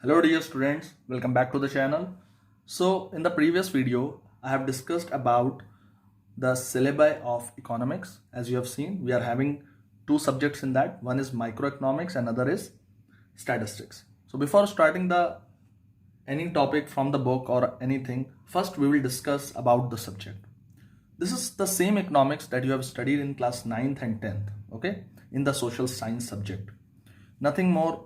Hello dear students, welcome back to the channel. So in the previous video, I have discussed about the syllabi of economics. As you have seen, we are having two subjects in that. One is microeconomics and other is statistics. So before starting any topic from the book or anything, first we will discuss about the subject. This is the same economics that you have studied in class 9th and 10th, okay, in the social science subject. Nothing more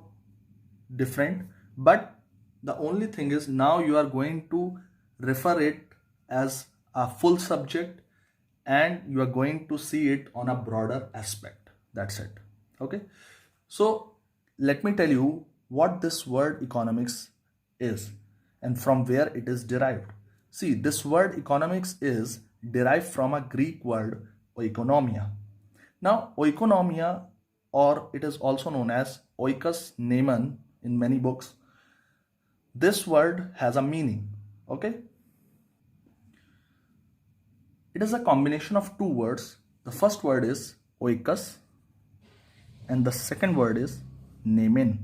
different, but the only thing is now you are going to refer it as a full subject and you are going to see it on a broader aspect. That's it. Okay. So let me tell you what this word economics is and from where it is derived. See, this word economics is derived from a Greek word oikonomia. Now, oikonomia, or it is also known as oikos nemon in many books, this word has a meaning. Okay, it is a combination of two words. The first word is oikos and the second word is nemen.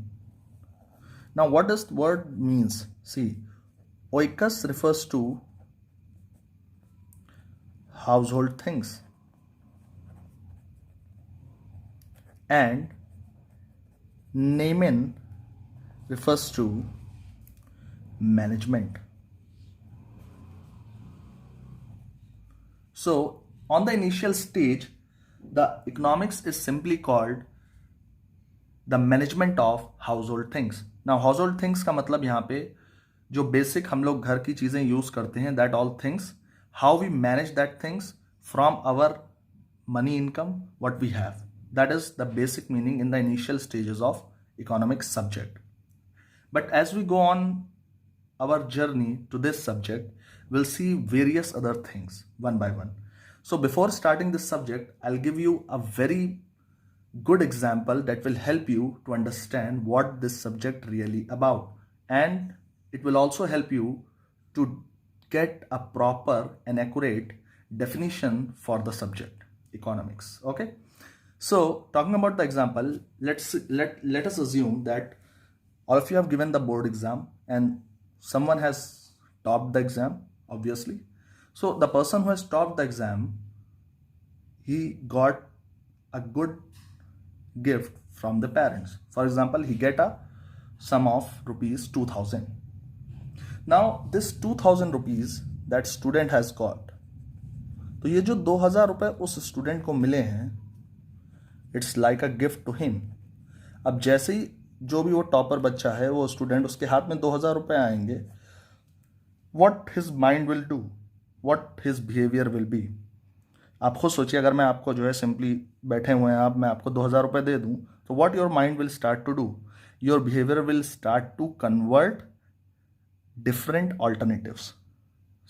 Now what does the word means? See, oikos refers to household things and nemen refers to management. So on the initial stage, the economics is simply called the management of household things. Now household things का मतलब यहाँ पे जो basic हम लोग घर की चीज़ें यूज़ करते हैं, that all things, how we manage that things from our money income, what we have. That is the basic meaning in the initial stages of economics subject. But as we go on our journey to this subject, we'll see various other things one by one. So before starting this subject, I'll give you a very good example that will help you to understand what this subject really about, and it will also help you to get a proper and accurate definition for the subject economics. Okay, so talking about the example, let us assume that all of you have given the board exam and someone has topped the exam, obviously. So the person who has topped the exam, he got a good gift from the parents. For example, he get a sum of rupees 2000. Now this 2000 rupees that student has got, तो ये जो 2000 रुपए उस student को मिले हैं, it's like a gift to him. अब जैसे ही जो भी वो टॉपर बच्चा है, वो स्टूडेंट, उसके हाथ में 2000 रुपए आएंगे, what his mind will do, what his behavior will be. आप खुद सोचिए, अगर मैं आपको जो है सिंपली बैठे हुए हैं आप, मैं आपको 2000 रुपए दे दूं, तो what your mind will start to do? Your behaviour will start to convert different alternatives.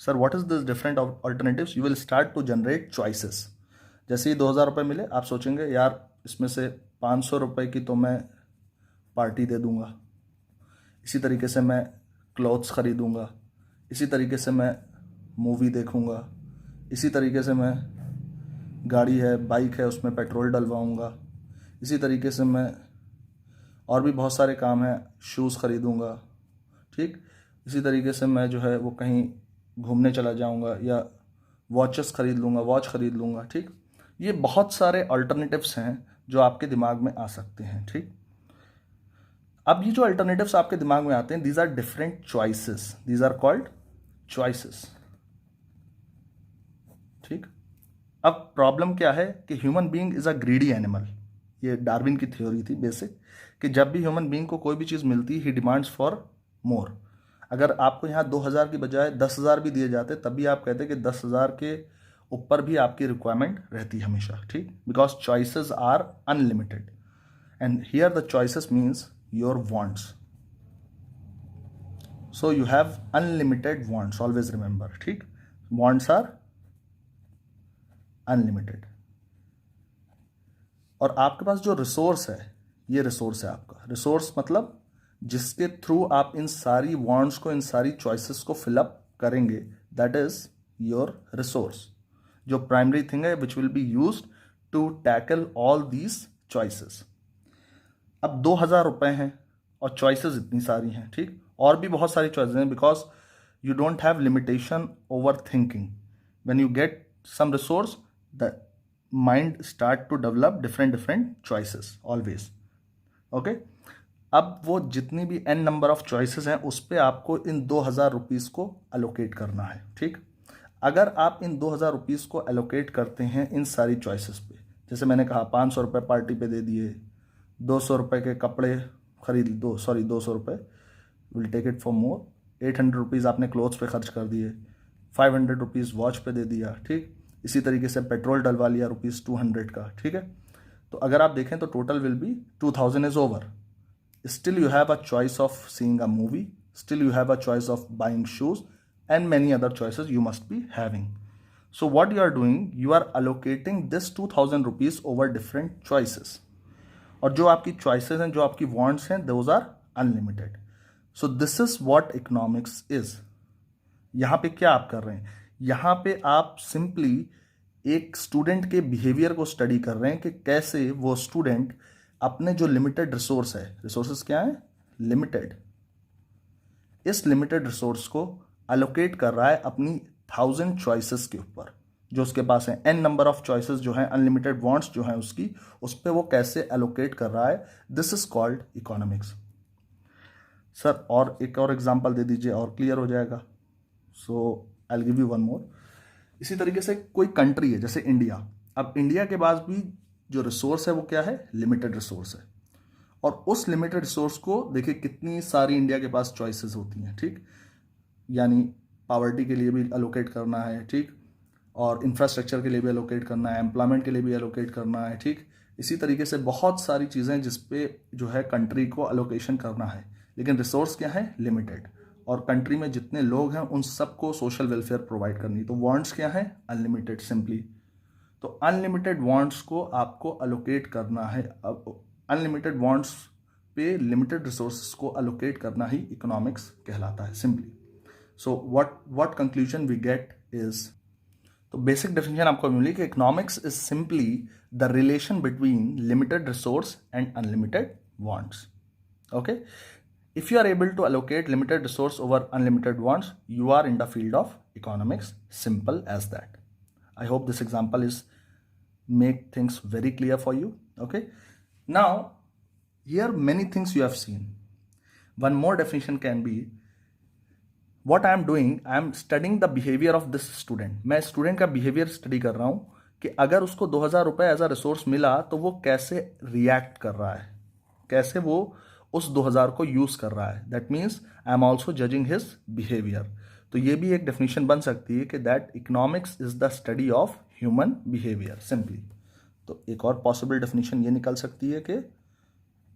Sir what is this different alternatives? You will start to generate choices. जैसे ही 2000 रुपये मिले, आप सोचेंगे यार इसमें से 500 रुपये की तो मैं पार्टी दे दूंगा, इसी तरीके से मैं क्लॉथ्स खरीदूंगा, इसी तरीके से मैं मूवी देखूंगा, इसी तरीके से मैं गाड़ी है, बाइक है, उसमें पेट्रोल डलवाऊंगा, इसी तरीके से मैं और भी बहुत सारे काम हैं, शूज़ खरीदूंगा, ठीक, इसी तरीके से मैं जो है वो कहीं घूमने चला जाऊंगा या वॉचेस खरीद लूँगा, वॉच खरीद लूँगा, ठीक. ये बहुत सारे अल्टरनेटिव्स हैं जो आपके दिमाग में आ सकते हैं, ठीक. अब ये जो अल्टरनेटिव्स आपके दिमाग में आते हैं, these are different choices, these are called choices, ठीक. अब प्रॉब्लम क्या है कि human being is a greedy animal. ये डार्विन की थ्योरी थी बेसिक, कि जब भी ह्यूमन बीइंग को कोई भी चीज़ मिलती, ही डिमांड्स फॉर मोर. अगर आपको यहाँ 2000 की बजाय 10,000 भी दिए जाते, तब भी आप कहते कि 10,000 के ऊपर भी आपकी रिक्वायरमेंट रहती है हमेशा, ठीक. Because choices are unlimited and here the choices means your wants. So you have unlimited wants, always remember, ठीक. Wants are unlimited. और आपके पास जो रिसोर्स है, ये रिसोर्स है आपका. रिसोर्स मतलब जिसके थ्रू आप इन सारी वांट्स को, इन सारी चॉइसेस को फिलअप करेंगे, दैट इज योर रिसोर्स. जो प्राइमरी थिंग है which will be used to tackle all these choices. अब 2000 रुपए हैं और चॉइसेस इतनी सारी हैं, ठीक, और भी बहुत सारी चॉइसेस हैं, because you don't have limitation over thinking. When you get some resource, the mind start to develop different different choices always. Okay, अब वो जितनी भी n नंबर ऑफ चॉइसेस हैं उस पर आपको इन 2000 रुपीज़ को अलोकेट करना है, ठीक. अगर आप इन 2000 रुपीज़ को एलोकेट करते हैं इन सारी चॉइसेस पे, जैसे मैंने कहा 500 रुपये पार्टी पे दे दिए, 200 रुपये के कपड़े खरीद दो, सॉरी 200 रुपये, will take it for more, 800 rupees आपने क्लोथ्स पे खर्च कर दिए, 500 रुपीज़ वॉच पे दे दिया, ठीक. इसी तरीके से पेट्रोल डलवा लिया ₹200 का, ठीक है. तो अगर आप देखें तो total will be 2000 is over. Still you have a choice of seeing a movie, still you have a choice of buying shoes, and many other choices you must be having. So what you are doing, you are allocating this 2000 rupees over different choices. और जो आपकी choices हैं, जो आपकी wants हैं, those are unlimited. So this is what economics is. यहाँ पे क्या आप कर रहे हैं, यहाँ पे आप simply एक स्टूडेंट के बिहेवियर को स्टडी कर रहे हैं कि कैसे वो स्टूडेंट अपने जो लिमिटेड रिसोर्स है, रिसोर्सेस क्या है, लिमिटेड, इस लिमिटेड रिसोर्स को अलोकेट कर रहा है अपनी 1000 चॉइसेस के ऊपर जो उसके पास है. n नंबर ऑफ चॉइसेस जो है, अनलिमिटेड वांट्स जो है उसकी, उस पर वो कैसे अलोकेट कर रहा है. This is called economics. Sir और एक और एग्जांपल दे दीजिए और क्लियर हो जाएगा. So I will give you one more. इसी तरीके से कोई कंट्री है जैसे इंडिया. अब इंडिया के पास भी जो रिसोर्स है वो क्या है, लिमिटेड रिसोर्स है. और उस लिमिटेड रिसोर्स को देखिए कितनी सारी इंडिया के पास चॉइसेस होती हैं, ठीक. यानी पावर्टी के लिए भी अलोकेट करना है, ठीक, और इंफ्रास्ट्रक्चर के लिए भी अलोकेट करना है, एम्प्लॉयमेंट के लिए भी अलोकेट करना है, ठीक. इसी तरीके से बहुत सारी चीज़ें जिस पे जो है कंट्री को अलोकेशन करना है, लेकिन रिसोर्स क्या है, लिमिटेड. और कंट्री में जितने लोग हैं उन सबको सोशल वेलफेयर प्रोवाइड करनी. तो वांट्स क्या है, अनलिमिटेड सिंपली. तो अनलिमिटेड वांट्स को आपको अलोकेट करना है. अब अनलिमिटेड वांट्स पे लिमिटेड रिसोर्सेस को अलोकेट करना ही इकोनॉमिक्स कहलाता है simply. So what conclusion we get is, तो बेसिक डेफिनेशन आपको मिली कि economics is simply the relation between limited resource and unlimited wants. Okay, if you are able to allocate limited resource over unlimited wants, you are in the field of economics. Simple as that. I hope this example is make things very clear for you. Okay, now here many things you have seen. One more definition can be, what I am doing, I am studying the behavior of this student. मैं student का behavior study कर रहा हूँ कि अगर उसको 2000 रुपये as a resource मिला तो वो कैसे रिएक्ट कर रहा है, कैसे वो उस 2000 को यूज कर रहा है. That means I am also judging his behaviour. तो ये भी एक डेफिनेशन बन सकती है कि that economics is the study of human behaviour simply. तो एक और पॉसिबल डेफिनेशन ये निकल सकती है कि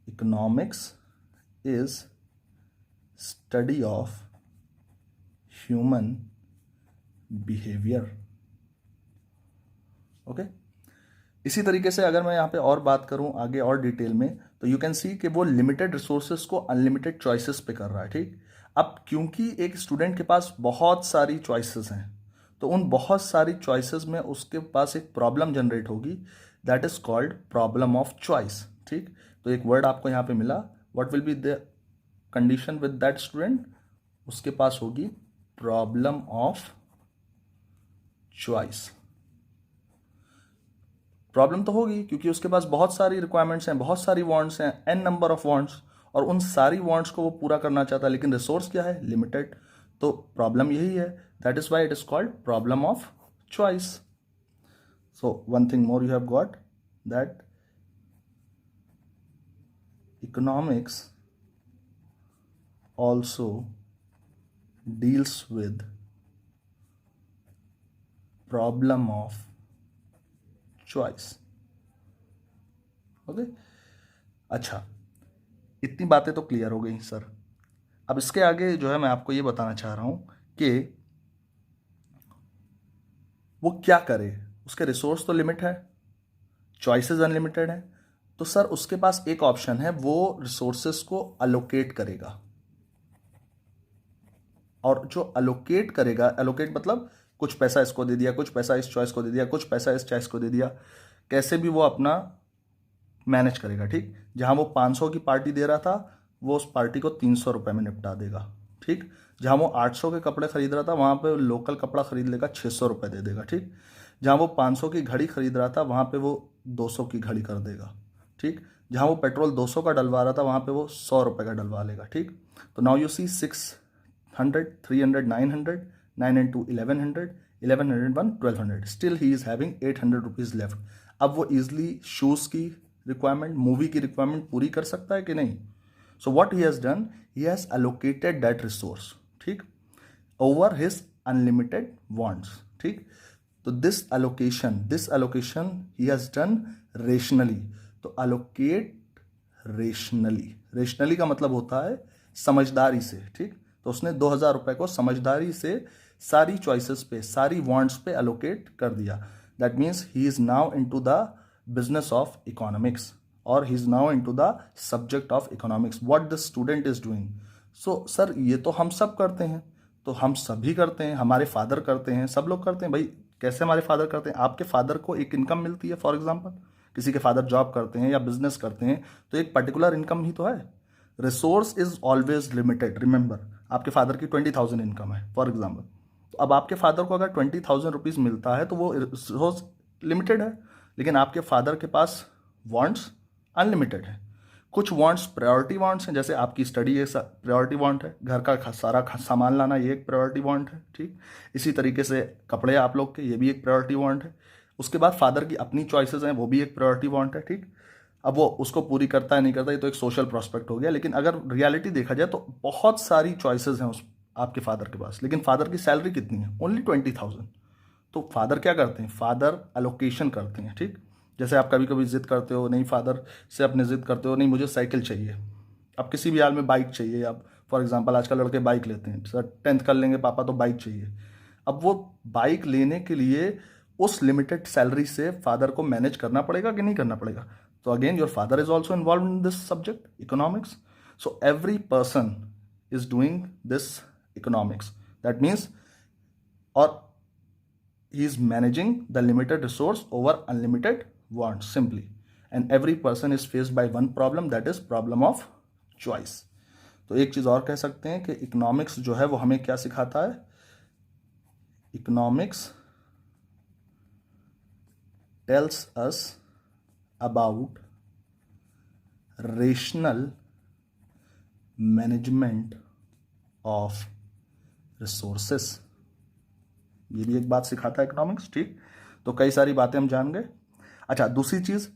economics is study of human behaviour. Okay, इसी तरीके से अगर मैं यहाँ पे और बात करूँ आगे और डिटेल में, तो यू कैन सी कि वो लिमिटेड रिसोर्सेज को अनलिमिटेड चॉइसेस पे कर रहा है, ठीक. अब क्योंकि एक स्टूडेंट के पास बहुत सारी चॉइसेस हैं, तो उन बहुत सारी चॉइसेस में उसके पास एक प्रॉब्लम जनरेट होगी, that is called problem of choice, ठीक. तो एक वर्ड आपको यहाँ पे मिला, what will be the condition with that student, उसके पास होगी प्रॉब्लम ऑफ चॉइस. प्रॉब्लम तो होगी क्योंकि उसके पास बहुत सारी रिक्वायरमेंट्स हैं, बहुत सारी वांट्स हैं, n नंबर ऑफ वांट्स, और उन सारी वांट्स को वो पूरा करना चाहता है, लेकिन रिसोर्स क्या है, लिमिटेड. तो प्रॉब्लम यही है, that is why it is called problem of choice. So one thing more you have got, that economics also deals with problem of choice. Okay, अच्छा, इतनी बातें तो क्लियर हो गई सर. अब इसके आगे जो है मैं आपको ये बताना चाह रहा हूं कि वो क्या करे. उसके रिसोर्स तो लिमिट है, चॉइसेस अनलिमिटेड है, तो सर उसके पास एक ऑप्शन है, वो रिसोर्सेस को अलोकेट करेगा. और जो अलोकेट करेगा, अलोकेट मतलब कुछ पैसा इसको दे दिया, कुछ पैसा इस चॉइस को दे दिया, कुछ पैसा इस चॉइस को दे दिया, कैसे भी वो अपना मैनेज करेगा, ठीक. जहां वो 500 की पार्टी दे रहा था वो उस पार्टी को 300 रुपये में निपटा देगा, ठीक। जहाँ वो 800 के कपड़े खरीद रहा था वहाँ पे लोकल कपड़ा खरीद लेगा, 600 रुपये दे देगा, ठीक। जहाँ वो 500 की घड़ी खरीद रहा था वहाँ पे वो 200 की घड़ी कर देगा, ठीक। जहाँ वो पेट्रोल 200 का डलवा रहा था वहाँ पे वो 100 रुपये का डलवा लेगा, ठीक। तो now you see 600, 300, 900, 9 into 1100, 1100 1, 1200, still he is having 800 rupees left. अब वो ईजिली शूज़ की रिक्वायरमेंट, मूवी की रिक्वायरमेंट पूरी कर सकता है कि नहीं? So what he has done, he has allocated that resource, ठीक, ओवर हिज अनलिमिटेड वांट्स, ठीक। तो this allocation he has done rationally. तो एलोकेट रेशनली का मतलब होता है समझदारी से, ठीक। तो उसने 2000 रुपये को समझदारी से सारी चॉइसेस पे, सारी वांट्स पे एलोकेट कर दिया। That means he is now into the business of economics, और he is now into the subject of economics. What the student is doing. So sir ये तो हम सब करते हैं, तो हम सभी करते हैं, हमारे फादर करते हैं, सब लोग करते हैं। भाई कैसे हमारे फादर करते हैं? आपके फादर को एक इनकम मिलती है, फॉर एग्जाम्पल किसी के फादर जॉब करते हैं या बिजनेस करते हैं, तो एक पर्टिकुलर इनकम ही तो है। Resource is always limited, remember. आपके फादर की 20,000 इनकम है फॉर एग्जाम्पल, तो अब आपके फादर को अगर 20,000 रुपीज़ मिलता है तो वो रिसोर्स लिमिटेड है, लेकिन आपके फादर के पास वांट्स अनलिमिटेड है। कुछ वांट्स प्रायोरिटी वांट्स हैं, जैसे आपकी स्टडी एक प्रायोरिटी वांट है, घर का सारा सामान लाना ये एक प्रायोरिटी वांट है, ठीक। इसी तरीके से कपड़े आप लोग के, ये भी एक प्रायोरिटी वांट है। उसके बाद फादर की अपनी चॉइसेस हैं, वो भी एक प्रायोरिटी वांट है, ठीक। अब वो उसको पूरी करता है नहीं करता, ये तो एक सोशल प्रोस्पेक्ट हो गया, लेकिन अगर रियलिटी देखा जाए तो बहुत सारी चॉइसेस हैं उस आपके फादर के पास, लेकिन फादर की सैलरी कितनी है? ओनली 20,000। तो फादर क्या करते हैं? फादर एलोकेशन करते हैं, ठीक। जैसे आप कभी कभी जिद करते हो, नहीं फादर से अपने जिद करते हो, नहीं मुझे साइकिल चाहिए, अब किसी भी हाल में बाइक चाहिए। अब फॉर एग्जांपल आजकल लड़के बाइक लेते हैं, सर 10th कर लेंगे पापा तो बाइक चाहिए। अब वो बाइक लेने के लिए उस लिमिटेड सैलरी से फादर को मैनेज करना पड़ेगा कि नहीं करना पड़ेगा? तो again your father is also involve in this subject economics. So every person is doing this economics, that means, और he is managing the limited resource over unlimited wants simply, and every person is faced by one problem, that is problem of choice. तो एक चीज और कह सकते हैं कि economics जो है वो हमें क्या सिखाता है? Economics tells us about rational management of resources. ये भी एक बात सिखाता है इकोनॉमिक्स, ठीक। तो कई सारी बातें हम जान गए। अच्छा, दूसरी चीज,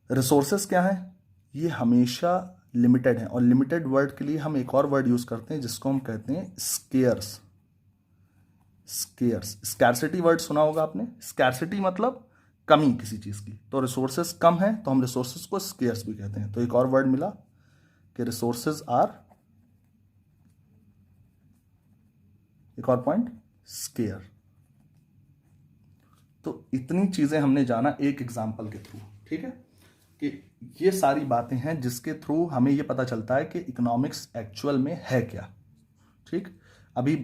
रिसोर्सेस क्या है? ये हमेशा लिमिटेड है, और लिमिटेड वर्ड के लिए हम एक और वर्ड यूज करते हैं जिसको हम कहते हैं स्केयर्स। स्कैरसिटी वर्ड सुना होगा आपने। स्कैरसिटी मतलब कमी किसी चीज की, तो रिसोर्सेस कम है तो हम रिसोर्सेस को स्केयर्स भी कहते हैं। तो एक और वर्ड मिला कि रिसोर्सेस आर, एक और पॉइंट, स्केयर। तो इतनी चीजें हमने जाना एक एग्जाम्पल के थ्रू, ठीक है, कि ये सारी बातें हैं जिसके थ्रू हमें ये पता चलता है कि इकोनॉमिक्स एक्चुअल में है क्या, ठीक। अभी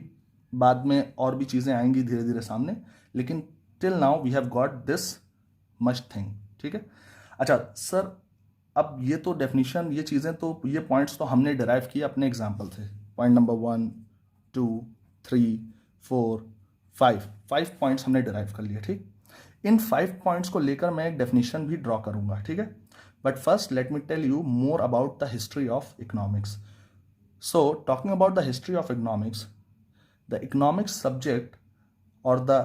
बाद में और भी चीजें आएंगी धीरे धीरे सामने, लेकिन till now we have got this much thing, ठीक है। अच्छा सर, अब ये तो डेफिनेशन, ये चीजें तो, ये पॉइंट्स तो हमने डिराइव किए अपने एग्जाम्पल से। पॉइंट नंबर 1, 2, 3, 4, 5 पॉइंट्स हमने डिराइव कर लिए, ठीक। इन 5 पॉइंट्स को लेकर मैं एक डेफिनेशन भी ड्रॉ करूंगा, ठीक है। But first let me tell you more about the history of economics. So talking about the history of economics, the economics subject और the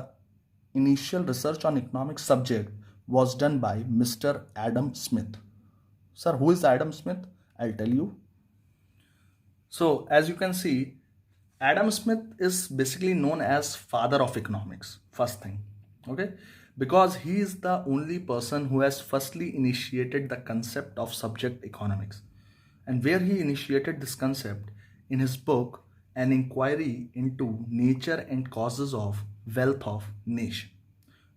initial research on economics subject was done by Mr. Adam Smith. Sir, who is Adam Smith? I'll tell you. So, as you can see, Adam Smith is basically known as father of economics, first thing, okay? Because he is the only person who has firstly initiated the concept of subject economics. And where he initiated this concept in his book, An Inquiry into Nature and Causes of Wealth of Nation.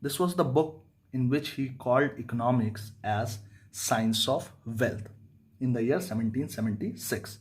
This was the book in which he called economics as Science of Wealth in the year 1776.